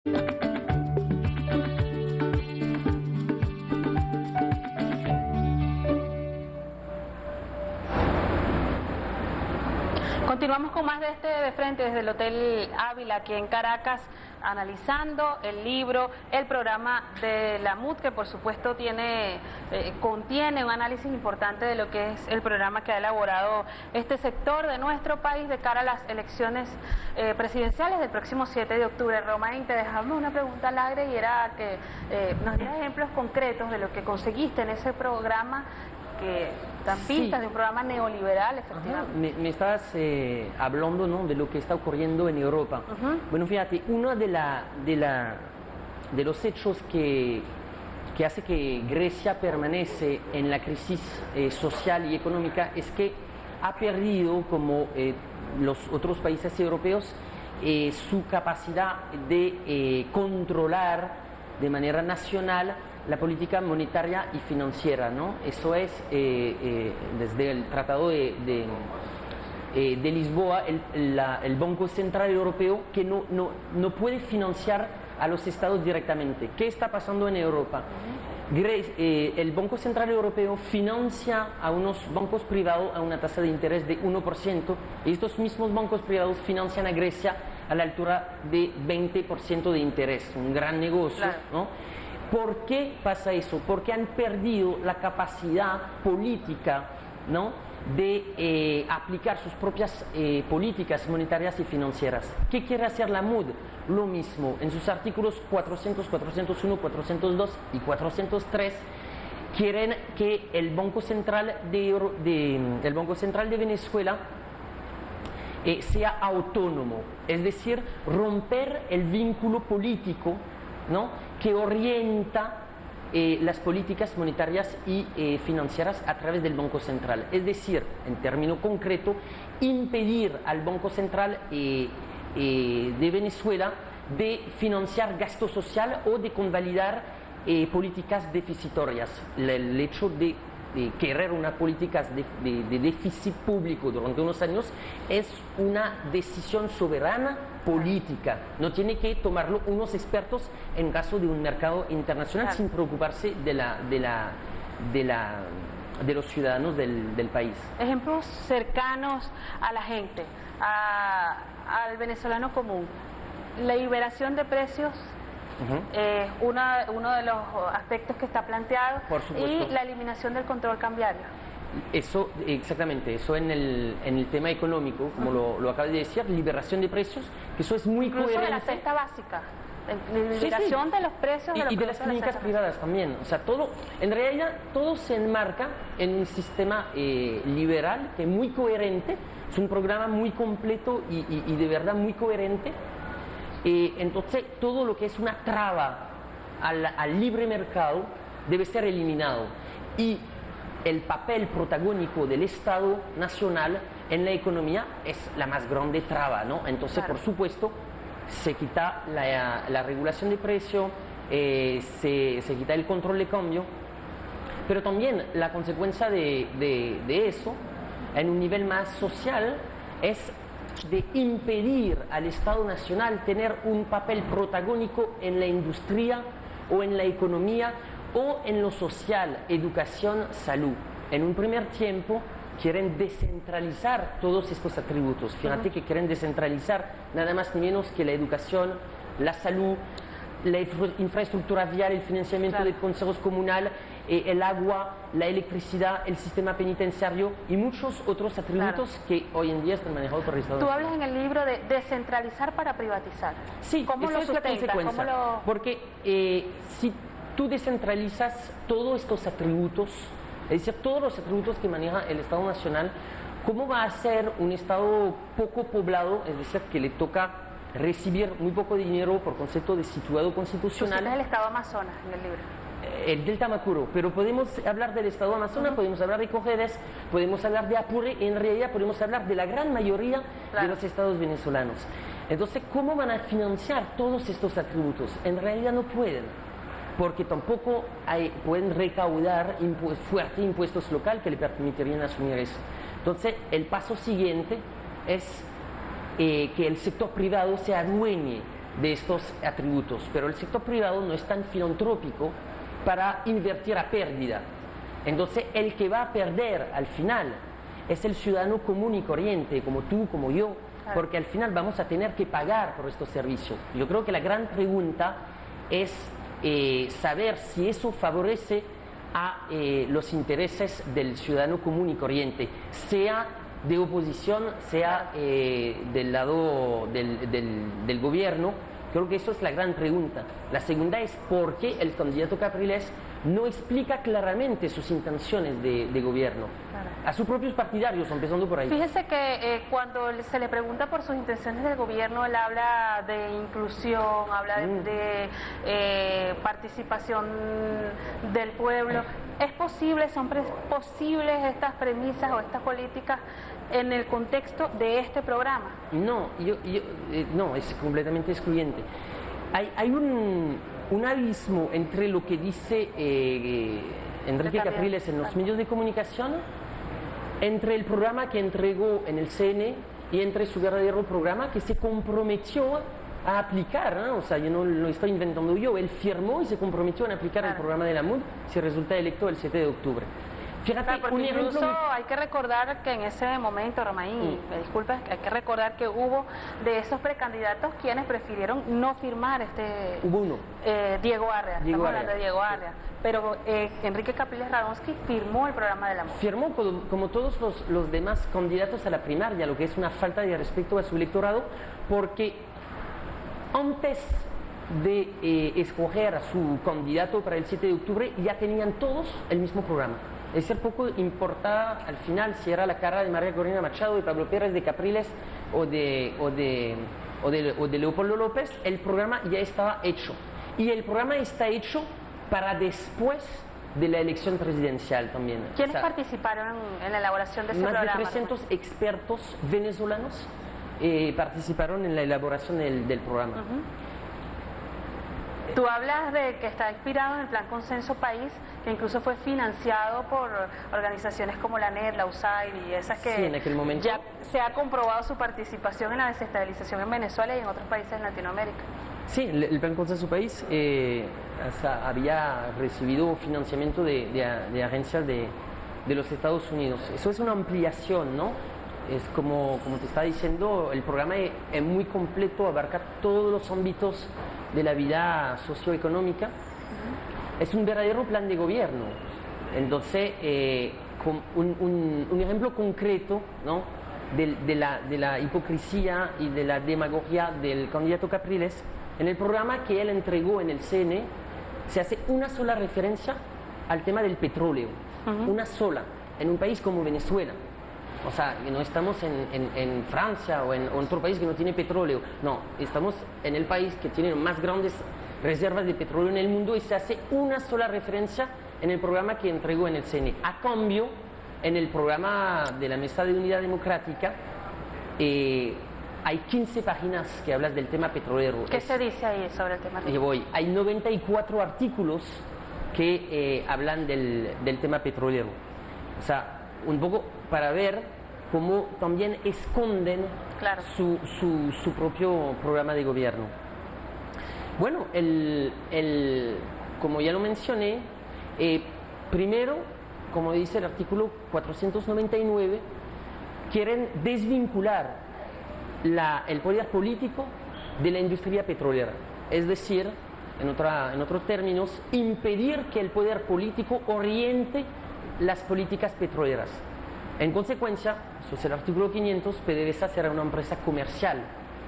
Continuamos con más de este de frente desde el Hotel Ávila aquí en Caracas, analizando el libro, el programa de la MUD, que por supuesto contiene un análisis importante de lo que es el programa que ha elaborado este sector de nuestro país de cara a las elecciones presidenciales del próximo 7 de octubre. Romain, te dejamos una pregunta al aire y era que nos dieras ejemplos concretos de lo que conseguiste en ese programa, que dan pistas de un programa neoliberal, efectivamente. Me estabas hablando, ¿no?, de lo que está ocurriendo en Europa. Bueno, fíjate, uno de los hechos que hace que Grecia permanece en la crisis social y económica es que ha perdido, como los otros países europeos, su capacidad de controlar de manera nacional la política monetaria y financiera, ¿no? Eso es, desde el Tratado de Lisboa, el Banco Central Europeo, que no puede financiar a los estados directamente. ¿Qué está pasando en Europa? El Banco Central Europeo financia a unos bancos privados a una tasa de interés de 1%, y estos mismos bancos privados financian a Grecia a la altura de 20% de interés, un gran negocio, claro, ¿no? ¿Por qué pasa eso? Porque han perdido la capacidad política, ¿no?, de aplicar sus propias políticas monetarias y financieras. ¿Qué quiere hacer la MUD? Lo mismo. En sus artículos 400, 401, 402 y 403 quieren que el Banco Central de Venezuela sea autónomo, es decir, romper el vínculo político, ¿no?, que orienta las políticas monetarias y financieras a través del Banco Central. Es decir, en término concreto, impedir al Banco Central de Venezuela de financiar gasto social o de convalidar políticas deficitorias. El hecho de querer unas políticas de déficit público durante unos años es una decisión soberana política, no tiene que tomarlo unos expertos en caso de un mercado internacional, claro, sin preocuparse de los ciudadanos del país. Ejemplos cercanos a la gente, al venezolano común. La liberación de precios es uno de los aspectos que está planteado, y la eliminación del control cambiario. Eso, exactamente, eso en el tema económico, como lo acabas de decir, liberación de precios, que eso es muy incluso coherente. De la cesta básica, liberación de los precios y de las clínicas privadas también. O sea, en realidad todo se enmarca en un sistema liberal que es muy coherente, es un programa muy completo y de verdad muy coherente. Entonces todo lo que es una traba al libre mercado debe ser eliminado, y el papel protagónico del Estado nacional en la economía es la más grande traba, ¿no? Entonces, claro, por supuesto, se quita la regulación de precio, se quita el control de cambio, pero también la consecuencia de eso, en un nivel más social, es de impedir al Estado nacional tener un papel protagónico en la industria o en la economía o en lo social, educación, salud. En un primer tiempo quieren descentralizar todos estos atributos. Fíjate que quieren descentralizar nada más ni menos que la educación, la salud, la infraestructura vial, el financiamiento, claro, de consejos comunales, el agua, la electricidad, el sistema penitenciario y muchos otros atributos, claro, que hoy en día están manejados por el Estado. Tú hablas en el libro de descentralizar para privatizar. Sí, ¿cómo esa lo es la consecuencia. Porque si tú descentralizas todos estos atributos, es decir, todos los atributos que maneja el Estado Nacional, ¿cómo va a ser un Estado poco poblado? Es decir, que le toca recibir muy poco dinero por concepto de situado constitucional. Es el Estado Amazonas en el libro. El Delta Macuro, pero podemos hablar del Estado Amazonas, podemos hablar de Cojedes, podemos hablar de Apure, en realidad podemos hablar de la gran mayoría, claro, de los estados venezolanos. Entonces, ¿cómo van a financiar todos estos atributos? En realidad no pueden, porque tampoco pueden recaudar fuertes impuestos locales que le permitirían asumir eso. Entonces, el paso siguiente es que el sector privado se adueñe de estos atributos, pero el sector privado no es tan filantrópico para invertir a pérdida. Entonces, el que va a perder al final es el ciudadano común y corriente, como tú, como yo, porque al final vamos a tener que pagar por estos servicios. Yo creo que la gran pregunta es saber si eso favorece a los intereses del ciudadano común y corriente, sea de oposición, sea del lado del gobierno. Creo que eso es la gran pregunta. La segunda es por qué el candidato Capriles no explica claramente sus intenciones de gobierno a sus propios partidarios, empezando por ahí. Fíjese que cuando se le pregunta por sus intenciones del gobierno, él habla de inclusión, habla de participación del pueblo. ¿Es posible, son posibles estas premisas o estas políticas en el contexto de este programa? No, no, es completamente excluyente. Hay un abismo entre lo que dice Enrique Capriles en los medios de comunicación, entre el programa que entregó en el CN y entre su verdadero programa que se comprometió a aplicar, ¿no? O sea, yo no lo estoy inventando yo, él firmó y se comprometió a aplicar el programa de la MUD si resulta electo el 7 de octubre. Fíjate, incluso hay que recordar que en ese momento, Romain, me disculpas, hay que recordar que hubo de esos precandidatos quienes prefirieron no firmar Hubo uno. Diego Arria, estamos hablando de Diego Arria, pero Enrique Capriles Radonsky firmó el programa de la MUD. Firmó como todos los demás candidatos a la primaria, lo que es una falta de respeto a su electorado, porque antes de escoger a su candidato para el 7 de octubre ya tenían todos el mismo programa. Es decir, poco importaba al final si era la cara de María Corina Machado, de Pablo Pérez, de Capriles o de Leopoldo López, el programa ya estaba hecho. Y el programa está hecho para después de la elección presidencial también. ¿Quiénes participaron en la elaboración de ese programa? Más de 300 expertos venezolanos participaron en la elaboración del programa. Tú hablas de que está inspirado en el Plan Consenso País, que incluso fue financiado por organizaciones como la NED, la USAID y esas que en aquel momento ya se ha comprobado su participación en la desestabilización en Venezuela y en otros países de Latinoamérica. Sí, el Plan Consenso País había recibido financiamiento de agencias de los Estados Unidos. Eso es una ampliación, ¿no? Es como te estaba diciendo, el programa es muy completo, abarca todos los ámbitos de la vida socioeconómica. Es un verdadero plan de gobierno. Entonces, con un ejemplo concreto, ¿no?, de la hipocresía y de la demagogia del candidato Capriles, en el programa que él entregó en el CN se hace una sola referencia al tema del petróleo, una sola, en un país como Venezuela. O sea, no estamos en Francia o en otro país que no tiene petróleo. No, estamos en el país que tiene más grandes reservas de petróleo en el mundo y se hace una sola referencia en el programa que entregó en el CN. A cambio, en el programa de la Mesa de Unidad Democrática hay 15 páginas que hablan del tema petrolero. ¿Qué se dice ahí sobre el tema petrolero? Hay 94 artículos que hablan del tema petrolero. O sea, un poco para ver cómo también esconden su propio programa de gobierno. Bueno, como ya lo mencioné, primero, como dice el artículo 499, quieren desvincular el poder político de la industria petrolera. Es decir, en otros términos, impedir que el poder político oriente las políticas petroleras. En consecuencia, eso es el artículo 500, PDVSA será una empresa comercial,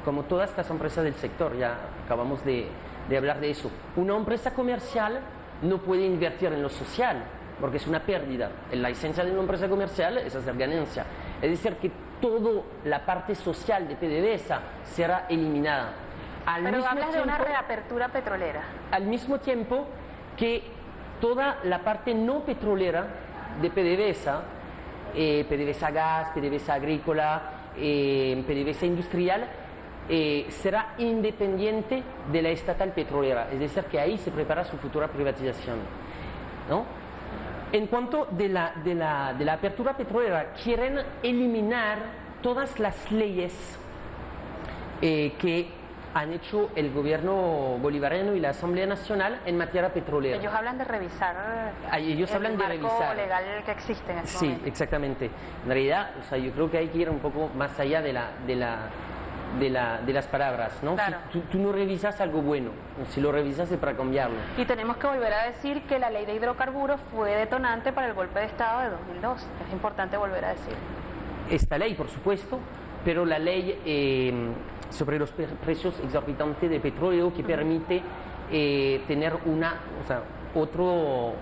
como todas las empresas del sector, ya acabamos de hablar de eso. Una empresa comercial no puede invertir en lo social, porque es una pérdida. La esencia de una empresa comercial es hacer ganancia. Es decir, que toda la parte social de PDVSA será eliminada. Pero hablas de una reapertura petrolera. Al mismo tiempo que toda la parte no petrolera de PDVSA, PDVSA Gas, PDVSA Agrícola, PDVSA Industrial, será independiente de la estatal petrolera, es decir, que ahí se prepara su futura privatización, ¿no? En cuanto de la apertura petrolera, quieren eliminar todas las leyes que han hecho el gobierno bolivariano y la Asamblea Nacional en materia petrolera. Ellos hablan de revisar Ellos hablan de marco revisar. legal que existe en este Sí, momento. exactamente. En realidad, o sea, yo creo que hay que ir un poco más allá de las palabras, ¿no? Claro. Si tú no revisas algo bueno, si lo revisas es para cambiarlo. Y tenemos que volver a decir que la ley de hidrocarburos fue detonante para el golpe de Estado de 2002. Es importante volver a decir. Esta ley, por supuesto, pero la ley sobre los precios exorbitantes de petróleo que permite tener otro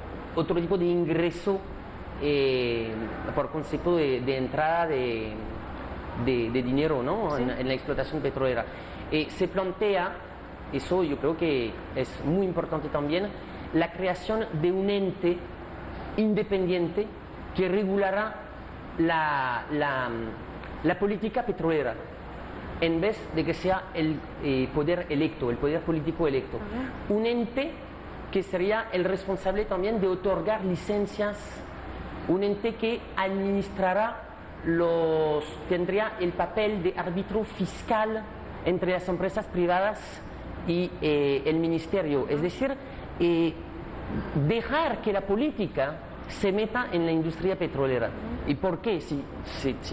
tipo de ingreso por concepto de entrada de dinero, ¿no? Sí. En la explotación petrolera. Se plantea, eso yo creo que es muy importante también, la creación de un ente independiente que regulará la política petrolera, en vez de que sea el poder electo, el poder político electo. Un ente que sería el responsable también de otorgar licencias, un ente que administrará tendría el papel de árbitro fiscal entre las empresas privadas y el ministerio, es decir, dejar que la política se meta en la industria petrolera. ¿Y por qué? Si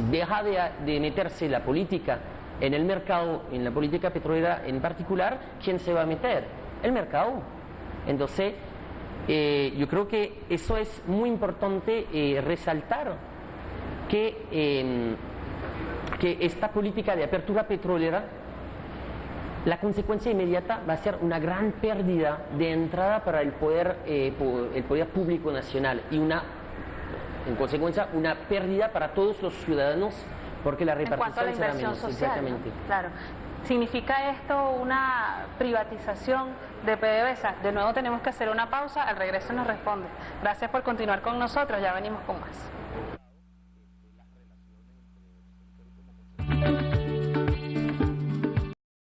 deja de meterse la política en el mercado, en la política petrolera en particular, ¿quién se va a meter? El mercado. Entonces, yo creo que eso es muy importante resaltar, que esta política de apertura petrolera, la consecuencia inmediata va a ser una gran pérdida de entrada para el poder público nacional y en consecuencia una pérdida para todos los ciudadanos, porque la repartición en cuanto a la será inversión menos. social, Exactamente. ¿no? Claro. ¿Significa esto una privatización de PDVSA? De nuevo tenemos que hacer una pausa, al regreso nos responde. Gracias por continuar con nosotros, ya venimos con más.